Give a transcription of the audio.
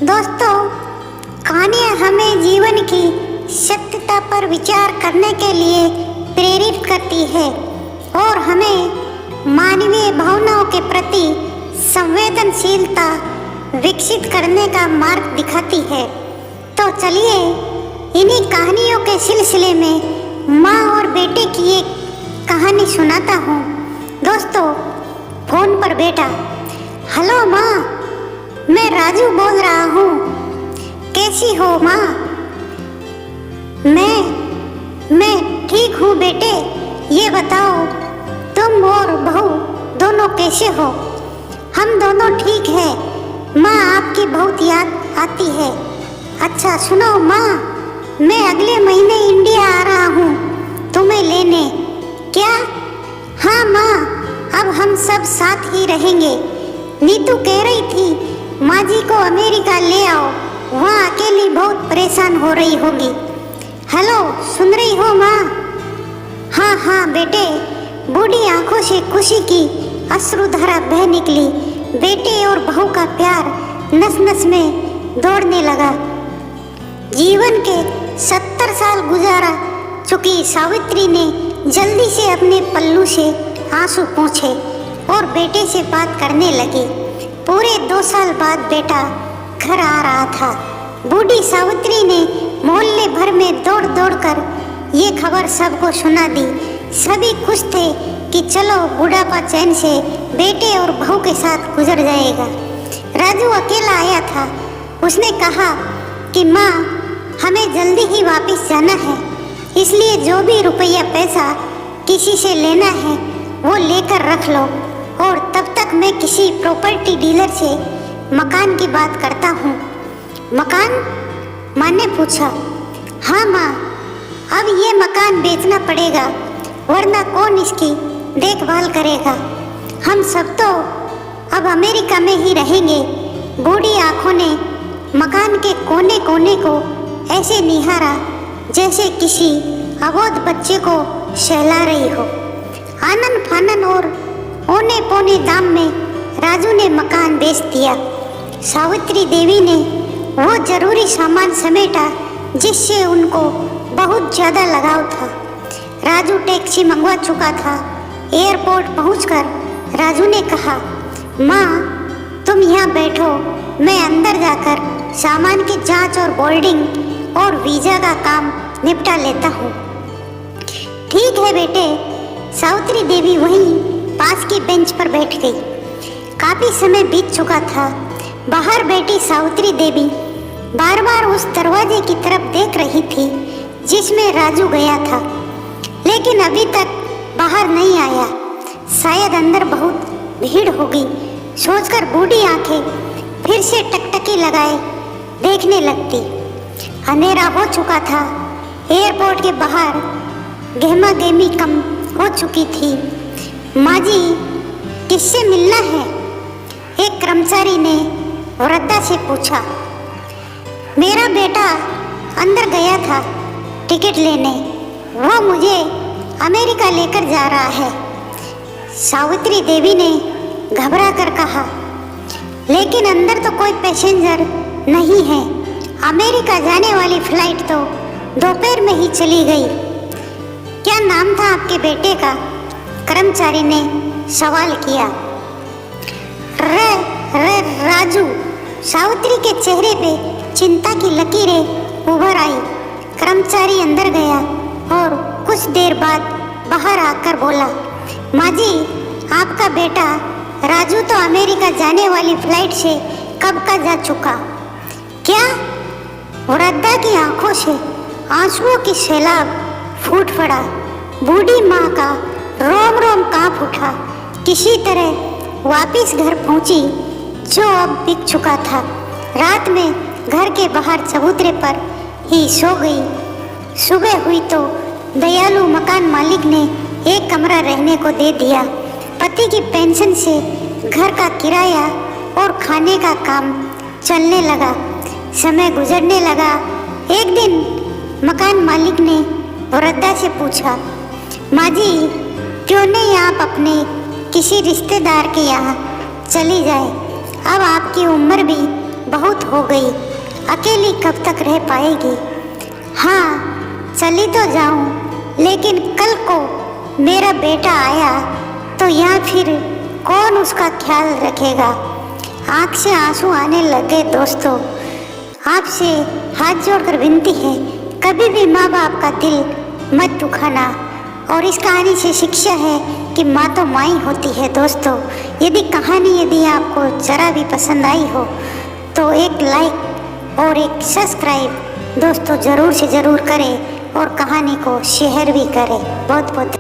दोस्तों, कहानियाँ हमें जीवन की सत्यता पर विचार करने के लिए प्रेरित करती है और हमें मानवीय भावनाओं के प्रति संवेदनशीलता विकसित करने का मार्ग दिखाती है। तो चलिए इन्हीं कहानियों के सिलसिले में माँ और बेटे की एक कहानी सुनाता हूँ। दोस्तों, फोन पर बेटा, हेलो माँ, मैं राजू बोल रहा हूँ। कैसी हो माँ? मैं ठीक हूँ बेटे। ये बताओ तुम और बहू दोनों कैसे हो? हम दोनों ठीक है माँ, आपकी बहुत याद आती है। अच्छा सुनो माँ, मैं अगले महीने इंडिया आ रहा हूँ तुम्हें लेने। क्या? हाँ माँ, अब हम सब साथ ही रहेंगे। नीतू कह रही थी माँ जी को अमेरिका ले आओ, वहाँ अकेली बहुत परेशान हो रही होगी। हेलो, सुन रही हो माँ? हाँ हाँ बेटे। बूढ़ी आंखों से खुशी की अश्रुधारा बह निकली। बेटे और बहू का प्यार नस नस में दौड़ने लगा। जीवन के 70 साल गुजारा चुकी सावित्री ने जल्दी से अपने पल्लू से आंसू पोंछे और बेटे से बात करने लगी। पूरे 2 साल बाद बेटा घर आ रहा था। बूढ़ी सावित्री ने मोहल्ले भर में दौड़ दौड़ कर ये खबर सबको सुना दी। सभी खुश थे कि चलो बुढ़ापा चैन से बेटे और बहू के साथ गुजर जाएगा। राजू अकेला आया था। उसने कहा कि माँ, हमें जल्दी ही वापस जाना है, इसलिए जो भी रुपया पैसा किसी से लेना है वो लेकर रख लो, और तब तक मैं किसी प्रॉपर्टी डीलर से मकान की बात करता हूँ। मकान? माँ ने पूछा। हाँ माँ, अब ये मकान बेचना पड़ेगा, वरना कौन इसकी देखभाल करेगा। हम सब तो अब अमेरिका में ही रहेंगे। बूढ़ी आंखों ने मकान के कोने कोने को ऐसे निहारा जैसे किसी अबोध बच्चे को सहला रही हो। आनन फानन और औने पौने दाम में राजू ने मकान बेच दिया। सावित्री देवी ने वो जरूरी सामान समेटा जिससे उनको बहुत ज़्यादा लगाव था। राजू टैक्सी मंगवा चुका था। एयरपोर्ट पहुंचकर राजू ने कहा, माँ तुम यहाँ बैठो, मैं अंदर जाकर सामान की जांच और बोर्डिंग और वीज़ा का काम निपटा लेता हूँ। ठीक है बेटे। सावित्री देवी वहीं पास की बेंच पर बैठ गई। काफी समय बीत चुका था। बाहर बैठी सावित्री देवी बार बार उस दरवाजे की तरफ देख रही थी जिसमें राजू गया था, लेकिन अभी तक बाहर नहीं आया। शायद अंदर बहुत भीड़ होगी सोचकर बूढ़ी आंखें फिर से टकटकी लगाए देखने लगती। अंधेरा हो चुका था। एयरपोर्ट के बाहर गहमा गहमी कम हो चुकी थी। माँ जी, किससे मिलना है? एक कर्मचारी ने वृद्धा से पूछा। मेरा बेटा अंदर गया था टिकट लेने, वो मुझे अमेरिका लेकर जा रहा है। सावित्री देवी ने घबरा कर कहा, लेकिन अंदर तो कोई पैसेंजर नहीं है। अमेरिका जाने वाली फ्लाइट तो दोपहर में ही चली गई। क्या नाम था आपके बेटे का? कर्मचारी ने सवाल किया। राजू। सावित्री के चेहरे पे चिंता की लकीरें उभर आई। कर्मचारी अंदर गया और कुछ देर बाद बाहर आकर बोला, माँ जी, आपका बेटा राजू तो अमेरिका जाने वाली फ्लाइट से कब का जा चुका। क्या? वृद्धा की आंखों से आंसुओं की सैलाब फूट पड़ा। बूढ़ी माँ का रोम रोम कांप उठा। किसी तरह वापिस घर पहुंची जो अब बिक चुका था। रात में घर के बाहर चबूतरे पर ही सो गई। सुबह हुई तो दयालु मकान मालिक ने एक कमरा रहने को दे दिया। पति की पेंशन से घर का किराया और खाने का काम चलने लगा। समय गुजरने लगा। एक दिन मकान मालिक ने वृद्धा से पूछा, माँ जी, क्यों नहीं आप अपने किसी रिश्तेदार के यहाँ चली जाए? अब आपकी उम्र भी बहुत हो गई, अकेली कब तक रह पाएगी। हाँ चली तो जाऊं, लेकिन कल को मेरा बेटा आया तो यहाँ फिर कौन उसका ख्याल रखेगा। आँख से आंसू आने लगे। दोस्तों, आपसे हाथ जोड़कर विनती है, कभी भी माँ बाप का दिल मत दुखाना। और इस कहानी से शिक्षा है कि माँ तो माँ ही होती है। दोस्तों, यदि आपको ज़रा भी पसंद आई हो तो एक लाइक और एक सब्सक्राइब दोस्तों ज़रूर से ज़रूर करें और कहानी को शेयर भी करें। बहुत बहुत